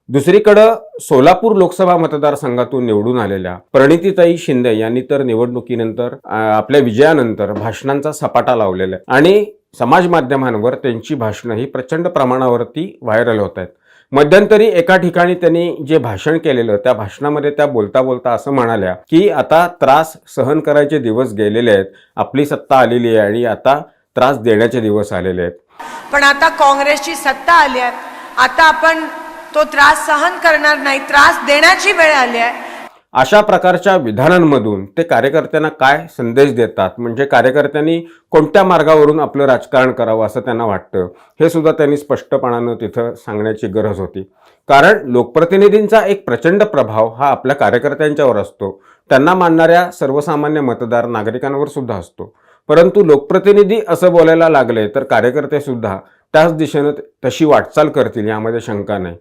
दुसरीकडं सोलापूर लोकसभा मतदारसंघातून निवडून आलेल्या प्रणितीताई शिंदे यांनी तर निवडणुकीनंतर आपल्या विजयानंतर भाषणांचा सपाटा लावलेला आहे आणि समाज माध्यमांवर त्यांची भाषणं ही प्रचंड प्रमाणावरती व्हायरल होत आहेत. मध्यंतरी एका ठिकाणी त्यांनी जे भाषण केलेलं त्या भाषणामध्ये त्या बोलता बोलता असं म्हणाल्या की आता त्रास सहन करायचे दिवस गेलेले आहेत, आपली सत्ता आलेली आहे आणि आता त्रास देण्याचे दिवस आलेले आहेत. पण आता काँग्रेसची सत्ता आली आहे, आता आपण तो त्रास सहन करणार नाही, त्रास देण्याची वेळ आली आहे. अशा प्रकारच्या विधानांमधून ते कार्यकर्त्यांना काय संदेश देतात, म्हणजे कार्यकर्त्यांनी कोणत्या मार्गावरून आपलं राजकारण करावं असं त्यांना वाटतं, हे सुद्धा त्यांनी स्पष्टपणानं तिथं सांगण्याची गरज होती. कारण लोकप्रतिनिधींचा एक प्रचंड प्रभाव हा आपल्या कार्यकर्त्यांच्यावर असतो, त्यांना मानणाऱ्या सर्वसामान्य मतदार नागरिकांवर सुद्धा असतो. परंतु लोकप्रतिनिधी असं बोलायला लागले तर कार्यकर्ते सुद्धा त्याच दिशेनं तशी वाटचाल करतील यामध्ये शंका नाही.